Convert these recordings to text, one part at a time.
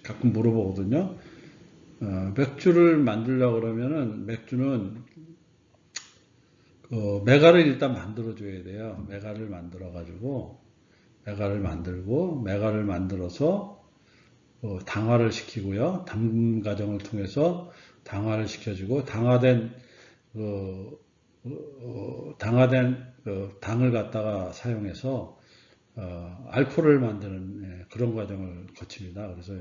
가끔 물어보거든요. 맥주를 만들려고 그러면은 맥주는 메가를 일단 만들어줘야 돼요. 메가를 만들어가지고 메가를 만들어서 당화를 시키고요. 담금 과정을 통해서 당화를 시켜주고 당을 갖다가 사용해서 알코올을 만드는 그런 과정을 거칩니다. 그래서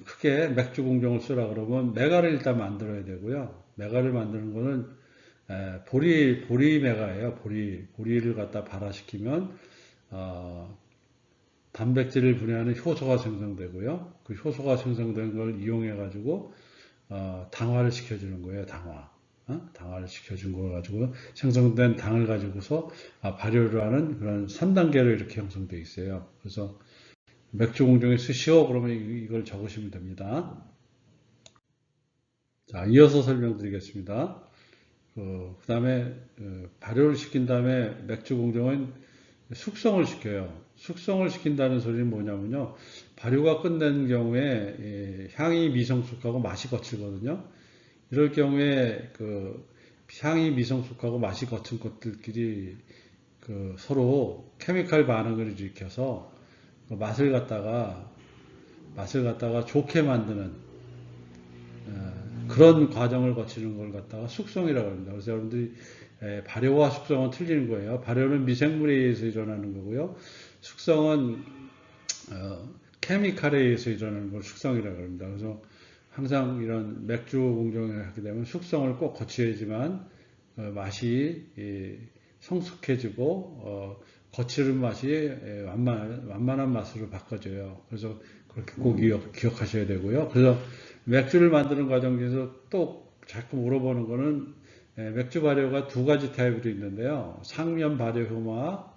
크게 맥주 공정을 쓰라 그러면 메가를 일단 만들어야 되고요. 메가를 만드는 거는 보리 메가예요. 보리를 갖다 발화시키면 단백질을 분해하는 효소가 생성되고요. 그 효소가 생성된 걸 이용해 가지고 당화를 시켜주는 거예요. 당화를 시켜준 걸 가지고 생성된 당을 가지고서 발효를 하는 그런 3단계로 이렇게 형성되어 있어요. 그래서 맥주 공정에 쓰시오 그러면 이걸 적으시면 됩니다. 자, 이어서 설명드리겠습니다. 그 다음에 발효를 시킨 다음에 맥주 공정은 숙성을 시켜요. 숙성을 시킨다는 소리는 뭐냐면요. 발효가 끝낸 경우에 향이 미성숙하고 맛이 거칠거든요. 이럴 경우에 그 향이 미성숙하고 맛이 거친 것들끼리 서로 케미칼 반응을 일으켜서 맛을 갖다가 좋게 만드는 그런 과정을 거치는 걸 갖다가 숙성이라고 합니다. 그래서 여러분들이 발효와 숙성은 틀리는 거예요. 발효는 미생물에 의해서 일어나는 거고요. 숙성은 케미칼에 의해서 일어나는 걸 숙성이라고 합니다. 그래서 항상 이런 맥주 공정을 하게 되면 숙성을 꼭 거쳐야지만 맛이 성숙해지고 거칠은 맛이 완만한 맛으로 바꿔져요. 그래서 그렇게 꼭 기억하셔야 되고요. 그래서 맥주를 만드는 과정 중에서 또 자꾸 물어보는 거는 맥주 발효가 두 가지 타입으로 있는데요. 상면 발효 효모와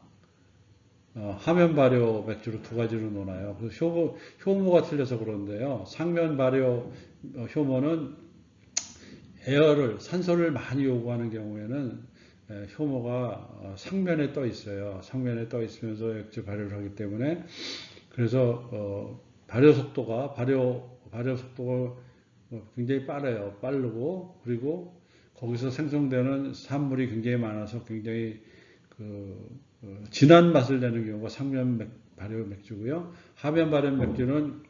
하면 발효 맥주로 두 가지로 논아요. 그래서 효모가 틀려서 그런데요. 상면 발효 효모는 산소를 많이 요구하는 경우에는 효모가 상면에 떠 있어요. 상면에 떠 있으면서 맥주 발효를 하기 때문에 그래서 발효 속도가 굉장히 빠르고 그리고 거기서 생성되는 산물이 굉장히 많아서 굉장히 진한 맛을 내는 경우가 상면 발효 맥주고요. 하면 발효 맥주는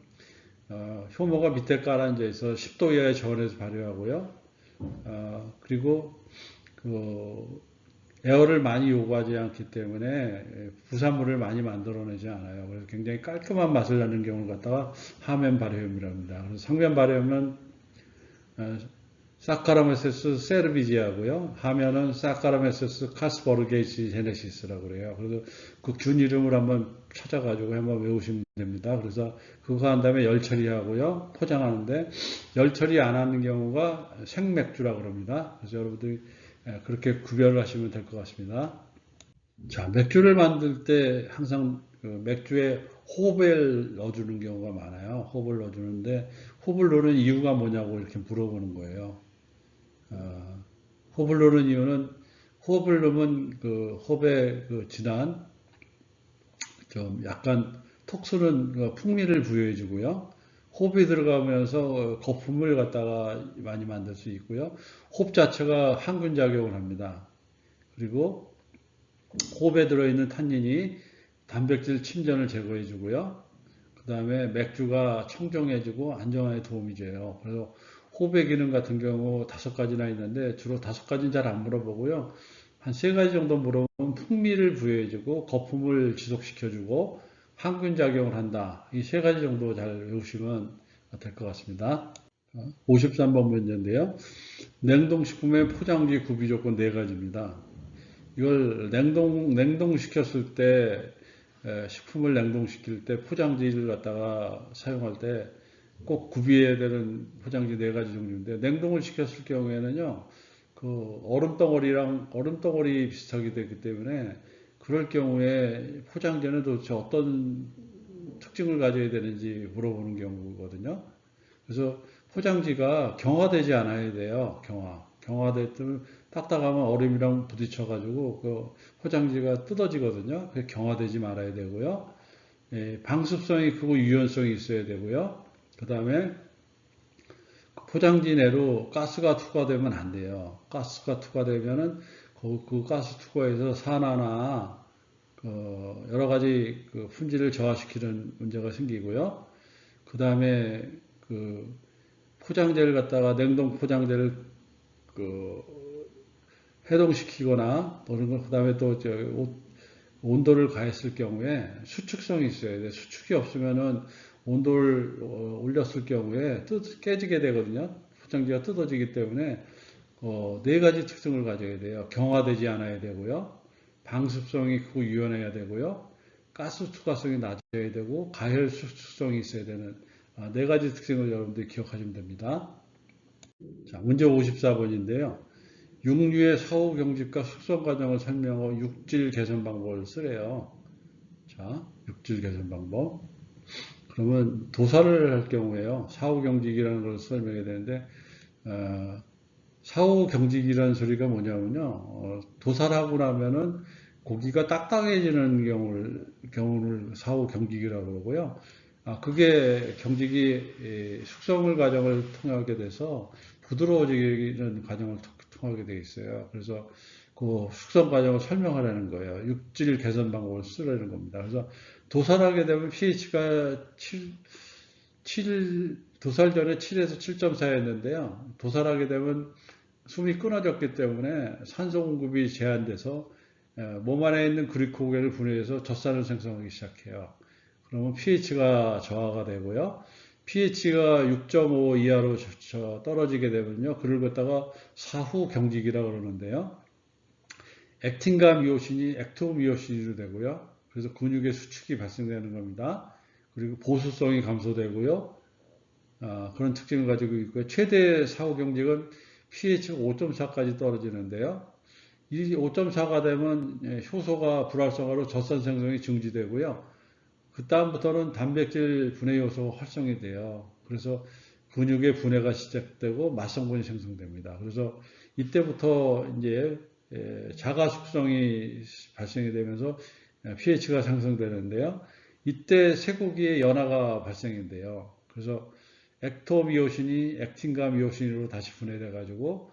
효모가 밑에 깔아앉아 있어 10도 이하의 저온에서 발효하고요. 그리고 에어를 많이 요구하지 않기 때문에 부산물을 많이 만들어내지 않아요. 그래서 굉장히 깔끔한 맛을 내는 경우를 갖다가 하면 발효염이라고 합니다. 그래서 상면 발효염은 사카라메세스 세르비지아고요. 하면은 사카라메세스 카스버르게이시 제네시스라고 그래요. 그래서 그 균 이름을 한번 찾아가지고 한번 외우시면 됩니다. 그래서 그거 한 다음에 열 처리하고요. 포장하는데 열 처리 안 하는 경우가 생맥주라고 그럽니다. 그래서 여러분들이 그렇게 구별을 하시면 될 것 같습니다. 자, 맥주를 만들 때 항상 맥주에 호흡을 넣어주는 경우가 많아요. 호흡을 넣어주는데 호흡을 넣는 이유가 뭐냐고 이렇게 물어보는 거예요. 호흡을 넣는 이유는 호흡을 넣으면 호흡에 진한 좀 약간 톡 쏘는 풍미를 부여해 주고요. 호흡이 들어가면서 거품을 갖다가 많이 만들 수 있고요. 호흡 자체가 항균 작용을 합니다. 그리고 호흡에 들어있는 탄닌이 단백질 침전을 제거해 주고요. 그 다음에 맥주가 청정해지고 안정화에 도움이 줘요. 그래서 호흡의 기능 같은 경우 5가지나 있는데 주로 5가지는 잘 안 물어보고요. 한 3가지 정도 물어보면 풍미를 부여해주고 거품을 지속시켜주고 항균 작용을 한다. 이 3가지 정도 잘 외우시면 될 것 같습니다. 53번 문제인데요. 냉동식품의 포장지 구비 조건 4가지입니다. 이걸 냉동시켰을 때 식품을 냉동시킬 때 포장지를 갖다가 사용할 때 꼭 구비해야 되는 포장지 4가지 종류인데 냉동을 시켰을 경우에는요 얼음덩어리 비슷하게 되기 때문에 그럴 경우에 포장지는 도대체 어떤 특징을 가져야 되는지 물어보는 경우거든요. 그래서 포장지가 경화되지 않아야 돼요. 경화됐으면 딱딱하면 얼음이랑 부딪혀가지고 그 포장지가 뜯어지거든요. 경화되지 말아야 되고요. 방습성이 크고 유연성이 있어야 되고요. 그 다음에 포장지 내로 가스가 투과되면 안 돼요. 가스가 투과되면은 그 가스 투과에서 산화나 여러 가지 그 품질을 저하시키는 문제가 생기고요. 그 다음에 그 포장재를 갖다가 냉동 포장재를 그 해동시키거나 그런 거, 그 다음에 또 온도를 가했을 경우에 수축성이 있어야 돼. 수축이 없으면은 온도를 올렸을 경우에 깨지게 되거든요. 포장지가 뜯어지기 때문에 네 가지 특성을 가져야 돼요. 경화되지 않아야 되고요. 방습성이 크고 유연해야 되고요. 가스 투과성이 낮아야 되고 가열 수축성이 있어야 되는 네 가지 특성을 여러분들이 기억하시면 됩니다. 자, 문제 54번인데요. 육류의 사후 경직과 숙성 과정을 설명하고 육질 개선 방법을 쓰래요. 자, 육질 개선 방법. 그러면 도살을 할 경우에요. 사후 경직이라는 걸 설명해야 되는데 사후 경직이라는 소리가 뭐냐면요. 도살하고 나면은 고기가 딱딱해지는 경우를 사후 경직이라고 그러고요. 그게 경직이 숙성을 과정을 통하게 돼서 부드러워지는 과정을 통하게 되어 있어요. 그래서 그 숙성 과정을 설명하라는 거예요. 육질 개선 방법을 쓰라는 겁니다. 그래서 도살하게 되면 pH가 7, 도살 전에 7에서 7.4였는데요. 도살하게 되면 숨이 끊어졌기 때문에 산소 공급이 제한돼서 몸 안에 있는 글리코겐을 분해해서 젖산을 생성하기 시작해요. 그러면 pH가 저하가 되고요. pH가 6.5 이하로 떨어지게 되면요. 그를 갖다가 사후 경직이라고 그러는데요. 액틴과 미오신이 액토미오신으로 되고요. 그래서 근육의 수축이 발생되는 겁니다. 그리고 보수성이 감소되고요. 그런 특징을 가지고 있고요. 최대 사후 경직은 pH가 5.4까지 떨어지는데요. 이 5.4가 되면 효소가 불활성화로 젖산 생성이 중지되고요. 그 다음부터는 단백질 분해 요소가 활성이 돼요. 그래서 근육의 분해가 시작되고 맛성분이 생성됩니다. 그래서 이때부터 이제 자가 숙성이 발생이 되면서 pH가 상승되는데요. 이때 쇠고기에 연화가 발생이 돼요. 그래서 액토미오신이 액틴과 미오신으로 다시 분해돼 가지고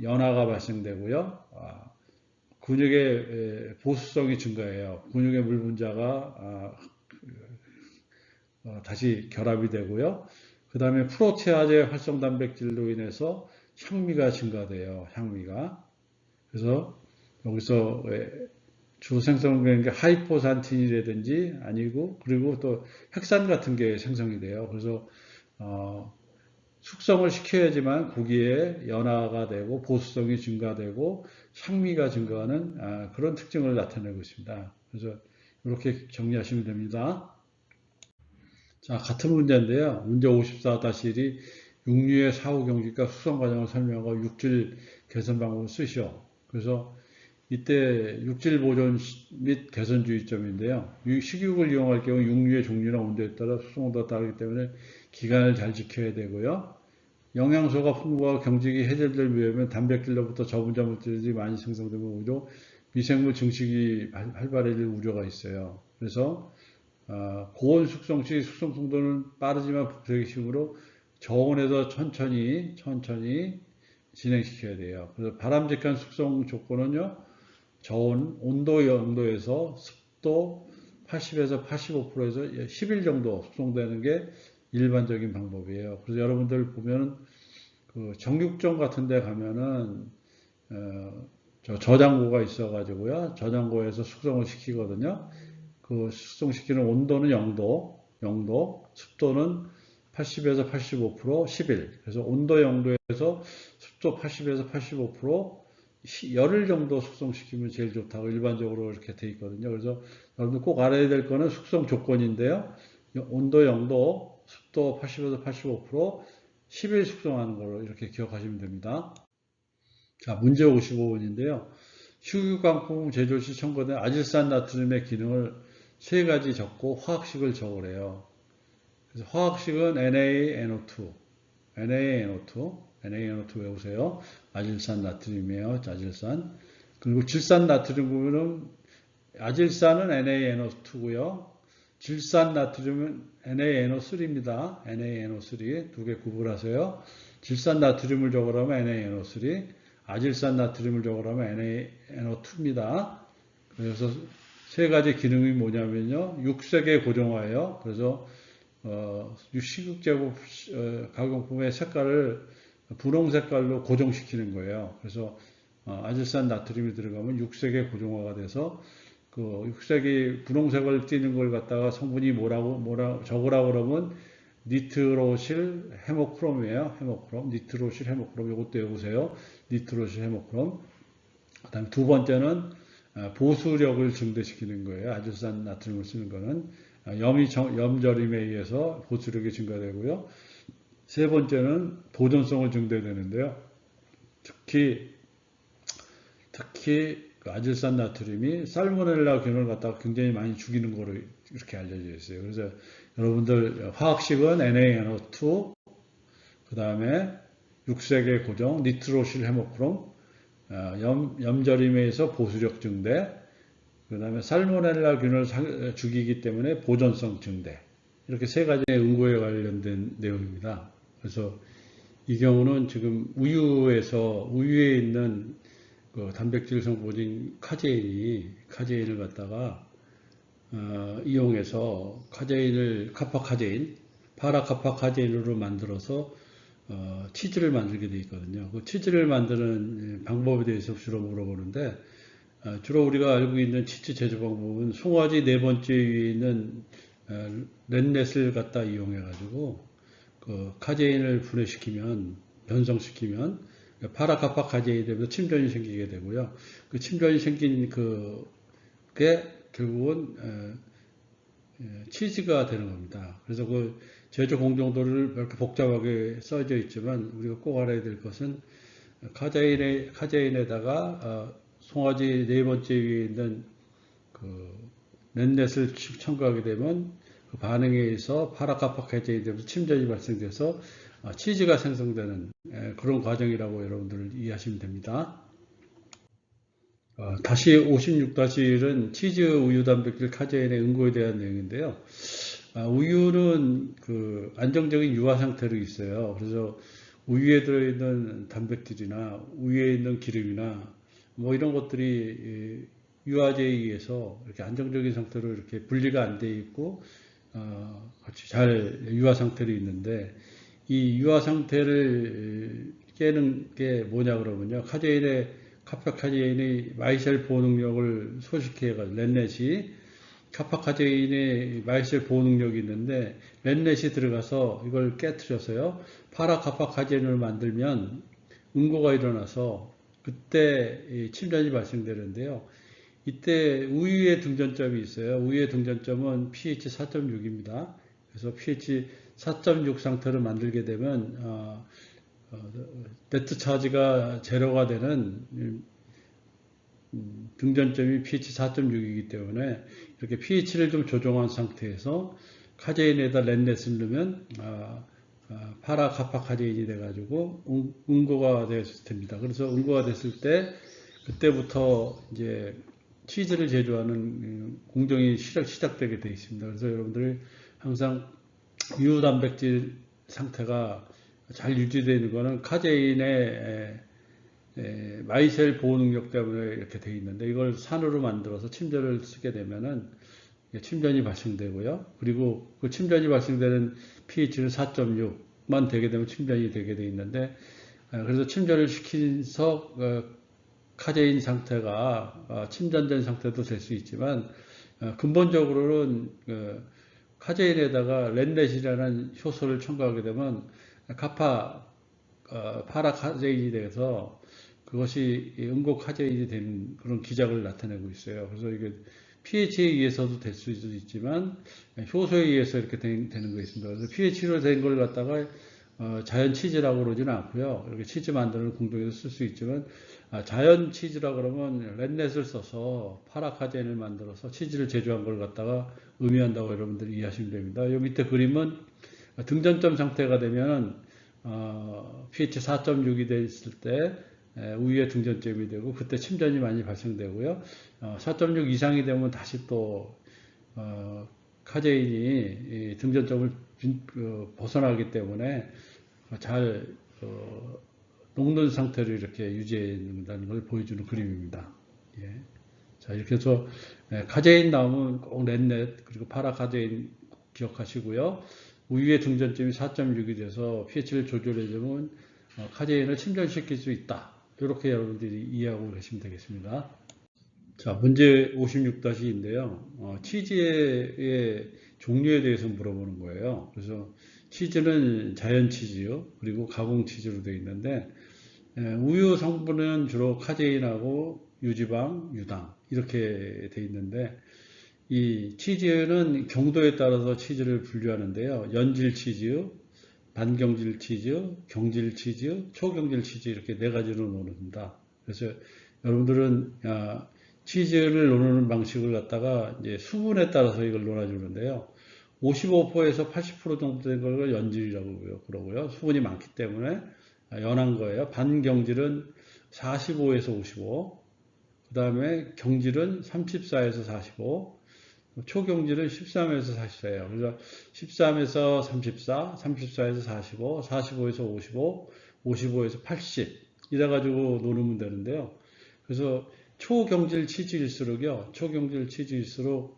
연화가 발생되고요. 근육의 보수성이 증가해요. 근육의 물 분자가 다시 결합이 되고요. 그 다음에 프로테아제 활성 단백질로 인해서 향미가 증가돼요. 향미가. 그래서 여기서 주 생성되는 게 하이포산틴이라든지 아니고 그리고 또 핵산 같은 게 생성이 돼요. 그래서 숙성을 시켜야지만 고기에 연화가 되고 보수성이 증가되고 향미가 증가하는 그런 특징을 나타내고 있습니다. 그래서 이렇게 정리하시면 됩니다. 자, 같은 문제인데요. 문제 54-1이 육류의 사후 경직과 숙성 과정을 설명하고 육질 개선 방법을 쓰시오. 그래서 이때 육질 보존 및 개선 주의점인데요. 식육을 이용할 경우 육류의 종류나 온도에 따라 숙성도가 다르기 때문에 기간을 잘 지켜야 되고요. 영양소가 풍부하고 경직이 해결될 위험은 단백질로부터 저분자 물질들이 많이 생성되면 오히려 미생물 증식이 활발해질 우려가 있어요. 그래서 고온 숙성 시 숙성 속도는 빠르지만 북대기식으로 저온에서 천천히 진행시켜야 돼요. 그래서 바람직한 숙성 조건은요. 저온 온도 0도에서 습도 80에서 85%에서 10일 정도 숙성되는 게 일반적인 방법이에요. 그래서 여러분들 보면 그 정육점 같은 데 가면은 저장고가 있어 가지고요. 저장고에서 숙성을 시키거든요. 그 숙성시키는 온도는 0도, 습도는 80에서 85%, 10일. 그래서 온도 0도에서 습도 80에서 85%, 열흘 정도 숙성시키면 제일 좋다고 일반적으로 이렇게 돼 있거든요. 그래서 여러분들 꼭 알아야 될 거는 숙성 조건인데요. 온도 0도, 습도 80에서 85%, 10일 숙성하는 걸로 이렇게 기억하시면 됩니다. 자, 문제 55번인데요. 휴유광품 제조 시 첨가된 아질산 나트륨의 기능을 세 가지 적고 화학식을 적으래요. 그래서 화학식은 NaNO2, NaNO2 외우세요. 아질산 나트륨이에요. 아질산. 그리고 질산 나트륨 보면은 아질산은 NaNO2고요. 질산 나트륨은 NaNO3입니다. NaNO3 두 개 구분하세요. 질산 나트륨을 적으라면 NaNO3, 아질산 나트륨을 적으라면 NaNO2입니다. 그래서 세 가지 기능이 뭐냐면요. 육색의 고정화예요. 그래서 시극제곱 가공품의 색깔을 분홍 색깔로 고정시키는 거예요. 그래서 아질산 나트륨이 들어가면 육색의 고정화가 돼서 그 육색이 분홍색을 띠는 걸 갖다가 성분이 뭐라고 적으라고 그러면 니트로실 헤모크롬이에요. 헤모크롬, 니트로실 헤모크롬. 이것도 외우세요. 니트로실 헤모크롬. 그다음 두 번째는 보수력을 증대시키는 거예요. 아질산 나트륨을 쓰는 거는 염절임에 의해서 보수력이 증가되고요. 세 번째는 보존성을 증대되는데요. 특히 그 아질산 나트륨이 살모넬라 균을 갖다가 굉장히 많이 죽이는 거로 이렇게 알려져 있어요. 그래서 여러분들 화학식은 NaNO2, 그 다음에 육색의 고정, 니트로실 헤모크롬, 염절임에 의해서 보수력 증대, 그 다음에 살모넬라 균을 죽이기 때문에 보존성 증대. 이렇게 세 가지의 응고에 관련된 내용입니다. 그래서 이 경우는 지금 우유에 있는 그 단백질 성분인 카제인을 갖다가 이용해서 카파카제인, 파라카파카제인으로 만들어서 치즈를 만들게 되어 있거든요. 그 치즈를 만드는 방법에 대해서 주로 물어보는데 주로 우리가 알고 있는 치즈 제조 방법은 송아지 네 번째 위에 있는 렌넷을 갖다 이용해 가지고 그 카제인을 변성시키면 파라카파 카제인이 되면서 침전이 생기게 되고요. 그 침전이 생긴 그게 결국은 치즈가 되는 겁니다. 그래서 그 제조 공정도를 이렇게 복잡하게 써져 있지만 우리가 꼭 알아야 될 것은 카제인에다가 송아지 네 번째 위에 있는 그 렌넷을 첨가하게 되면 그 반응에 의해서 파라카파카제인이 되면서 침전이 발생돼서 치즈가 생성되는 그런 과정이라고 여러분들 이해하시면 됩니다. 다시 56-1은 치즈 우유 단백질 카제인의 응고에 대한 내용인데요. 우유는 그 안정적인 유화 상태로 있어요. 그래서 우유에 들어있는 단백질이나 우유에 있는 기름이나 뭐 이런 것들이 유화제에 의해서 이렇게 안정적인 상태로 이렇게 분리가 안 돼 있고 같이 잘 유화 상태로 있는데 이 유화 상태를 깨는 게 뭐냐 그러면요. 카파카제인의 마이셀 보호 능력을 소실해가지고 렌넷이 카파카제인의 마이셀 보호 능력이 있는데 렌넷이 들어가서 이걸 깨트려서요. 파라카파카제인을 만들면 응고가 일어나서 그때 침전이 발생되는데요. 이때 우유의 등전점이 있어요. 우유의 등전점은 pH 4.6입니다. 그래서 pH 4.6 상태를 만들게 되면 네트 차지가 제로가 되는 등전점이 pH 4.6이기 때문에 이렇게 pH를 좀 조정한 상태에서 카제인에다 렌넷을 넣으면 파라카파카제인이 돼가지고 응고가 됐을 됩니다. 그래서 응고가 됐을 때 그때부터 이제 치즈를 제조하는 공정이 시작되게 되어 있습니다. 그래서 여러분들이 항상 유효 단백질 상태가 잘 유지되는 것은 카제인의 마이셀 보호 능력 때문에 이렇게 되어 있는데 이걸 산으로 만들어서 침전을 쓰게 되면은 침전이 발생되고요. 그리고 그 침전이 발생되는 pH는 4.6만 되게 되면 침전이 되게 되어 있는데 그래서 침전을 시켜서 카제인 상태가 침전된 상태도 될 수 있지만 근본적으로는 카제인에다가 렌넷이라는 효소를 첨가하게 되면 파라카제인이 돼서 그것이 응고 카제인이 되는 그런 기작을 나타내고 있어요. 그래서 이게 pH에 의해서도 될 수도 있지만 효소에 의해서 이렇게 되는 거 있습니다. 그래서 pH로 된 걸 갖다가 자연 치즈라고 그러지는 않고요. 이렇게 치즈 만드는 공정에서 쓸 수 있지만 자연 치즈라 그러면 렌넷을 써서 파라카제인을 만들어서 치즈를 제조한 걸 갖다가 의미한다고 여러분들이 이해하시면 됩니다. 이 밑에 그림은 등전점 상태가 되면 pH 4.6이 됐을 때 우유의 등전점이 되고 그때 침전이 많이 발생되고요. 4.6 이상이 되면 다시 또 카제인이 이 등전점을 벗어나기 때문에 잘 녹는 상태로 이렇게 유지해 놓는다는 걸 보여주는 그림입니다. 예. 자, 이렇게 해서 카제인 나오면 꼭 넷넷 그리고 파라카제인 기억하시고요. 우유의 등전점이 4.6이 돼서 pH를 조절해주면 카제인을 침전시킬 수 있다. 이렇게 여러분들이 이해하고 계시면 되겠습니다. 자, 문제 56-2인데요. 치즈의 종류에 대해서 물어보는 거예요. 그래서 치즈는 자연 치즈요. 그리고 가공 치즈로 되어 있는데 우유 성분은 주로 카제인하고 유지방, 유당 이렇게 되어 있는데 이 치즈는 경도에 따라서 치즈를 분류하는데요. 연질 치즈, 반경질 치즈, 경질 치즈, 초경질 치즈 이렇게 네 가지로 나눕니다. 그래서 여러분들은 치즈를 나누는 방식을 갖다가 이제 수분에 따라서 이걸 나눠주는데요. 55%에서 80% 정도 된 걸 연질이라고 그러고요. 수분이 많기 때문에 연한 거예요. 반경질은 45에서 55, 그 다음에 경질은 34에서 45, 초경질은 13에서 44예요. 그래서 13에서 34, 34에서 45, 45에서 55, 55에서 80 이래가지고 노르면 되는데요. 그래서 초경질 치즈일수록요, 초경질 치즈일수록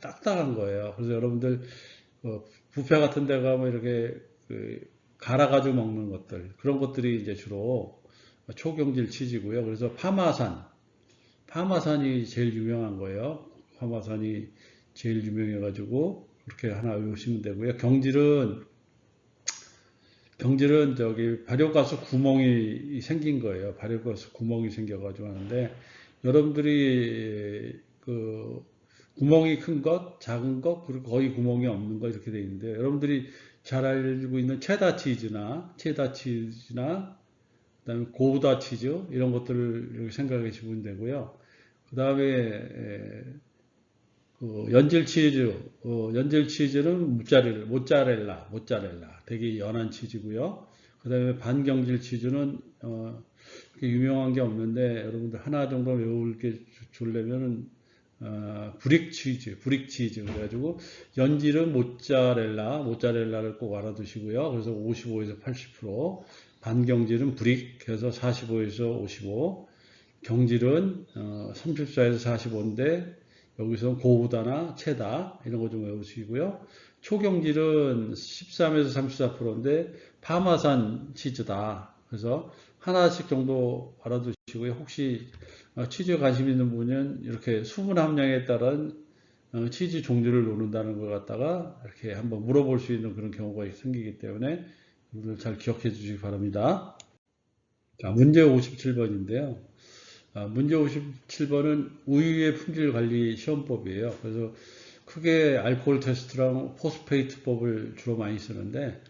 딱딱한 거예요. 그래서 여러분들 뷔페 같은 데 가면 이렇게 갈아가지고 먹는 것들, 그런 것들이 이제 주로 초경질 치즈고요. 그래서 파마산이 제일 유명한 거예요. 파마산이 제일 유명해가지고 그렇게 하나 외우시면 되고요. 경질은 저기 발효가스 구멍이 생긴 거예요. 발효가스 구멍이 생겨가지고 하는데 여러분들이 구멍이 큰 것, 작은 것, 그리고 거의 구멍이 없는 것 이렇게 되어 있는데 여러분들이 잘 알고 있는 체다 치즈나 그다음에 고우다 치즈 이런 것들을 이렇게 생각해 주시면 되고요. 그 다음에 연질 치즈는 모짜렐라, 되게 연한 치즈고요. 그 다음에 반경질 치즈는 유명한 게 없는데 여러분들 하나 정도 외울 게 줄려면은 브릭 치즈 그래가지고 연질은 모짜렐라를 꼭 알아두시고요. 그래서 55에서 80%, 반경질은 브릭 해서 45에서 55, 경질은 34에서 45인데 여기서 고우다나 체다 이런 거 좀 외우시고요. 초경질은 13에서 34%인데 파마산 치즈다. 그래서 하나씩 정도 알아두시고요. 혹시 치즈에 관심 있는 분은 이렇게 수분 함량에 따른 치즈 종류를 노른다는 걸 갖다가 이렇게 한번 물어볼 수 있는 그런 경우가 생기기 때문에 여러분들 잘 기억해 주시기 바랍니다. 자, 문제 57번인데요. 문제 57번은 우유의 품질 관리 시험법이에요. 그래서 크게 알코올 테스트랑 포스페이트법을 주로 많이 쓰는데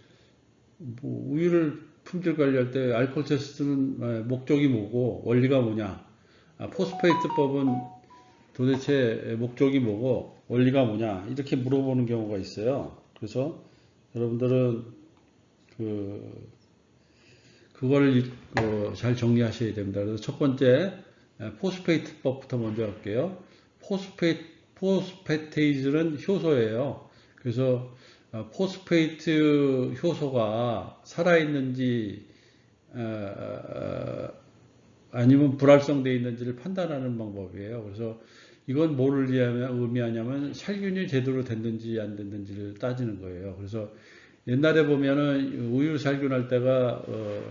우유를 품질 관리할 때 알코올 테스트는 목적이 뭐고 원리가 뭐냐, 포스페이트법은 도대체 목적이 뭐고 원리가 뭐냐 이렇게 물어보는 경우가 있어요. 그래서 여러분들은 그걸 잘 정리하셔야 됩니다. 그래서 첫 번째 포스페이트법부터 먼저 할게요. 포스페테이즈는 효소예요. 그래서 포스페이트 효소가 살아있는지 아니면 불활성되어 있는지를 판단하는 방법이에요. 그래서 이건 뭐를 의미하냐면 살균이 제대로 됐는지 안 됐는지를 따지는 거예요. 그래서 옛날에 보면은 우유 살균할 때가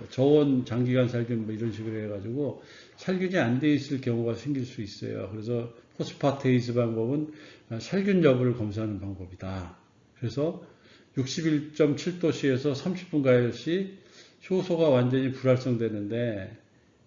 저온 장기간 살균 뭐 이런 식으로 해가지고 살균이 안 돼 있을 경우가 생길 수 있어요. 그래서 포스파테이즈 방법은 살균 여부를 검사하는 방법이다. 그래서 61.7도씨에서 30분 가열 시 효소가 완전히 불활성되는데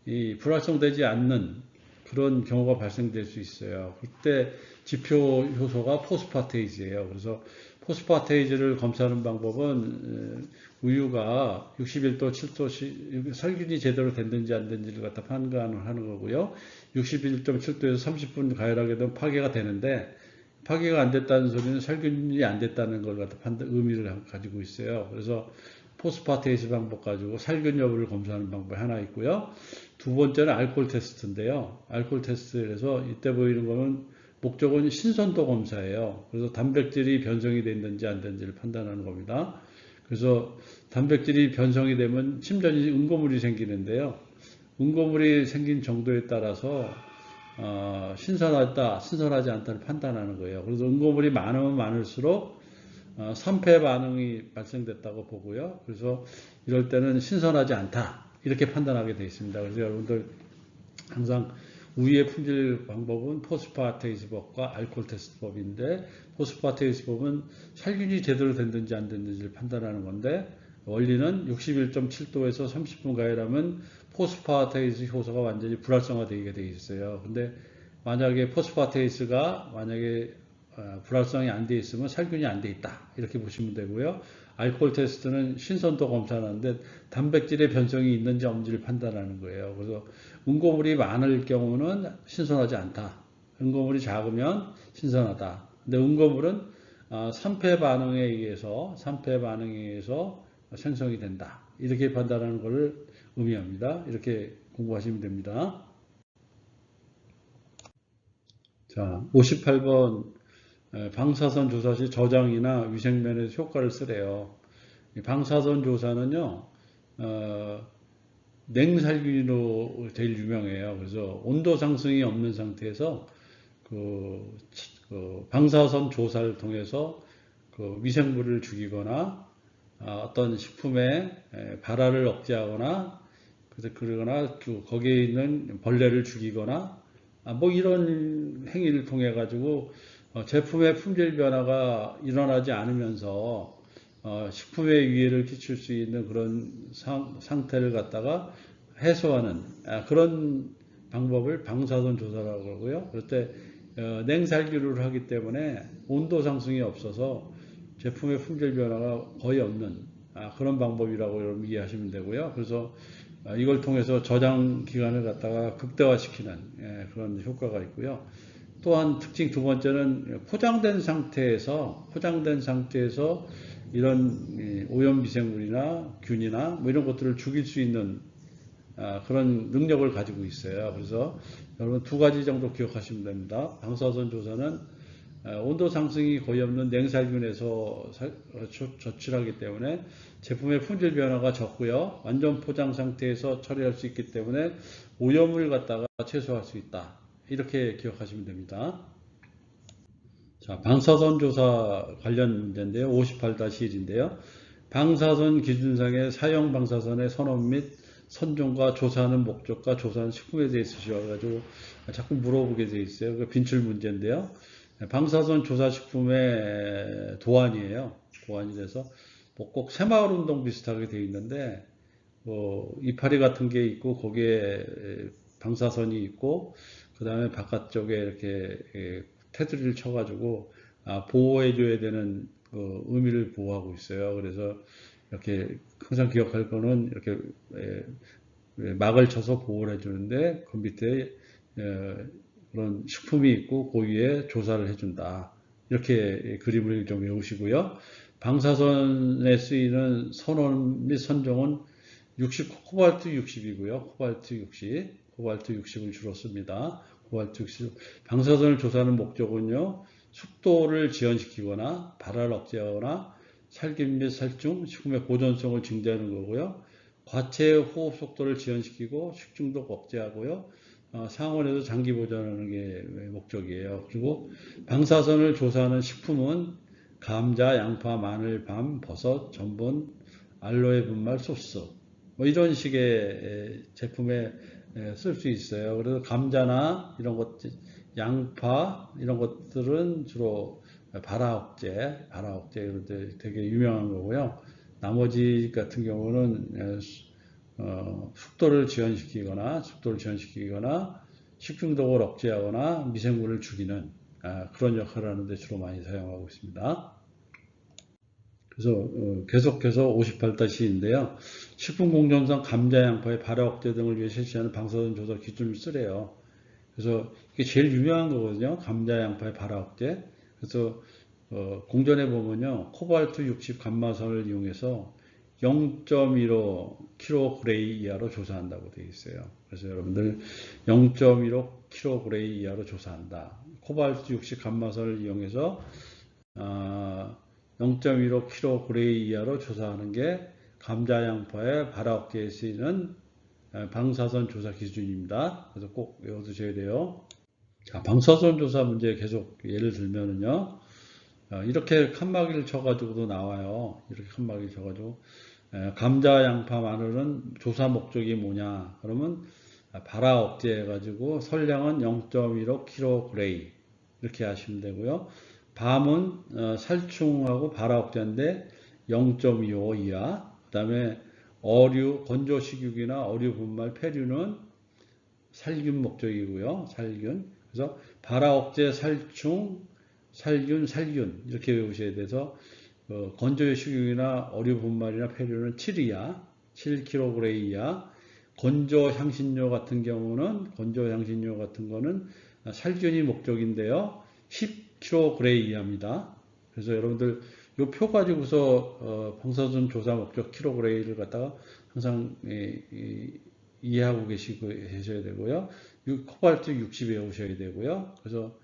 이 불활성되지 않는 그런 경우가 발생될 수 있어요. 그때 지표 효소가 포스파테이즈예요. 그래서 포스파테이즈를 검사하는 방법은 우유가 61도, 7도 살균이 제대로 됐는지 안 됐는지를 갖다 판단하는 거고요. 61.7도에서 30분 가열하게 되면 파괴가 되는데 파괴가 안 됐다는 소리는 살균이 안 됐다는 걸 갖다 의미를 가지고 있어요. 그래서 포스파테이즈 방법 가지고 살균 여부를 검사하는 방법이 하나 있고요. 두 번째는 알코올 테스트인데요. 알코올 테스트에서 이때 보이는 거는 목적은 신선도 검사예요. 그래서 단백질이 변성이 됐는지 안 됐는지를 판단하는 겁니다. 그래서 단백질이 변성이 되면 심전이 응고물이 생기는데요. 응고물이 생긴 정도에 따라서 신선하다, 신선하지 않다를 판단하는 거예요. 그래서 응고물이 많으면 많을수록 산패 반응이 발생됐다고 보고요. 그래서 이럴 때는 신선하지 않다 이렇게 판단하게 되어 있습니다. 그래서 여러분들 항상 우유의 품질 방법은 포스파테이스법과 알코올 테스트법인데, 포스파테이스법은 살균이 제대로 됐는지 안 됐는지를 판단하는 건데, 원리는 61.7도에서 30분 가열하면 포스파테이스 효소가 완전히 불활성화되게 되어 있어요. 근데 만약에 포스파테이스가 만약에 불활성이 안 돼 있으면 살균이 안 돼 있다 이렇게 보시면 되고요. 알코올 테스트는 신선도 검사하는데 단백질의 변성이 있는지 없는지를 판단하는 거예요. 그래서 응고물이 많을 경우는 신선하지 않다. 응고물이 작으면 신선하다. 근데 응고물은 산패 반응에 의해서 생성이 된다. 이렇게 판단하는 것을 의미합니다. 이렇게 공부하시면 됩니다. 자, 58번 방사선 조사 시 저장이나 위생면에서 효과를 쓰래요. 방사선 조사는요, 냉살균으로 제일 유명해요. 그래서 온도 상승이 없는 상태에서 방사선 조사를 통해서 그 위생물을 죽이거나 어떤 식품에 발화를 억제하거나 그러거나 거기에 있는 벌레를 죽이거나 뭐 이런 행위를 통해 가지고 제품의 품질 변화가 일어나지 않으면서 식품에 위해를 끼칠 수 있는 그런 상태를 갖다가 해소하는 그런 방법을 방사선 조사라고 그러고요. 그럴 때 냉살균을 하기 때문에 온도 상승이 없어서 제품의 품질 변화가 거의 없는 그런 방법이라고 여러분 이해하시면 되고요. 그래서 이걸 통해서 저장 기간을 갖다가 극대화시키는 그런 효과가 있고요. 또한 특징 두 번째는 포장된 상태에서 이런 오염 미생물이나 균이나 뭐 이런 것들을 죽일 수 있는 그런 능력을 가지고 있어요. 그래서 여러분 두 가지 정도 기억하시면 됩니다. 방사선 조사는 온도 상승이 거의 없는 냉살균에서 조출하기 때문에 제품의 품질 변화가 적고요. 완전 포장 상태에서 처리할 수 있기 때문에 오염을 갖다가 최소화할 수 있다. 이렇게 기억하시면 됩니다. 자, 방사선 조사 관련 문제인데요. 58-1인데요. 방사선 기준상의 사형 방사선의 선언 및 선종과 조사하는 목적과 조사하는 식품에 대해서 주셔가지고 자꾸 물어보게 돼 있어요. 그 빈출 문제인데요. 방사선 조사 식품의 도안이에요. 도안이 돼서 뭐 꼭 새마을 운동 비슷하게 되어 있는데 이파리 같은 게 있고 거기에 방사선이 있고 그 다음에 바깥쪽에 이렇게 테두리를 쳐가지고 보호해줘야 되는 의미를 보호하고 있어요. 그래서 이렇게 항상 기억할 거는 이렇게 막을 쳐서 보호를 해주는데 그 밑에 그런 식품이 있고 그 위에 조사를 해준다. 이렇게 그림을 좀 외우시고요. 방사선에 쓰이는 선원 및 선종은 코발트 60이고요. 코발트 60을 주로 씁니다. 코발트 60. 방사선을 조사하는 목적은요, 숙도를 지연시키거나 발화를 억제하거나 살균 및 살중, 식품의 고전성을 증대하는 거고요. 과체 호흡 속도를 지연시키고 식중독 억제하고요. 상온에서 장기 보존하는 게 목적이에요. 그리고 방사선을 조사하는 식품은 감자, 양파, 마늘, 밤, 버섯, 전분, 알로에 분말, 소스 뭐 이런 식의 제품에 쓸 수 있어요. 그래서 감자나 이런 것들, 양파 이런 것들은 주로 발화 억제 이런 데 되게 유명한 거고요. 나머지 같은 경우는 숙도를 지연시키거나 식중독을 억제하거나 미생물을 죽이는 그런 역할을 하는데 주로 많이 사용하고 있습니다. 그래서 계속해서 58-2인데요. 식품공정상 감자, 양파의 발화 억제 등을 위해 실시하는 방사선 조사 기준을 쓰래요. 그래서 이게 제일 유명한 거거든요. 감자, 양파의 발화 억제. 그래서 공전에 보면요. 코발트 60 감마선을 이용해서 0.15 kg 이하로 조사한다고 되어 있어요. 그래서 여러분들 0.15 kg 이하로 조사한다. 코발트 60 감마선을 이용해서 0.15kg 그레이 이하로 조사하는 게 감자 양파의 발화억제에 쓰이는 방사선 조사 기준입니다. 그래서 꼭 외워두셔야 돼요. 자, 방사선 조사 문제 계속 예를 들면은요, 이렇게 칸막이를 쳐가지고도 나와요. 이렇게 칸막이를 쳐가지고 감자, 양파, 마늘은 조사 목적이 뭐냐? 그러면 발화 억제해가지고 설량은 0.15kg 이렇게 하시면 되고요. 밤은 살충하고 발화 억제인데 0.25 이하. 그다음에 어류, 건조 식육이나 어류 분말, 폐류는 살균 목적이고요. 살균. 그래서 발화 억제, 살충, 살균 이렇게 외우셔야 돼서 건조 식육이나 어류 분말이나 폐류는 7 이하, 7kg 이하. 건조 향신료 같은 경우는 건조 향신료 같은 거는 살균이 목적인데요. 10kg 이하입니다. 그래서 여러분들 이 표 가지고서 방사선 조사 목적 킬로그레이를 갖다가 항상 이해하고 계셔야 되고요. 코발트 60 외우셔야 되고요. 그래서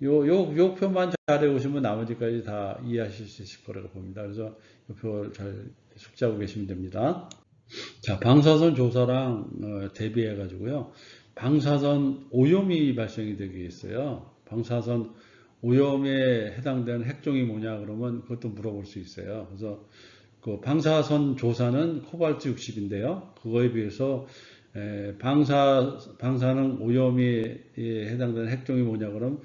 요 표만 잘 외우시면 나머지까지 다 이해하실 수 있을 거라고 봅니다. 그래서 이 표 잘 숙지하고 계시면 됩니다. 자, 방사선 조사랑 대비해 가지고요. 방사선 오염이 발생이 되겠어요. 방사선 오염에 해당되는 핵종이 뭐냐 그러면 그것도 물어볼 수 있어요. 그래서 그 방사선 조사는 코발트 60인데요. 그거에 비해서 방사능 오염에 해당되는 핵종이 뭐냐 그러면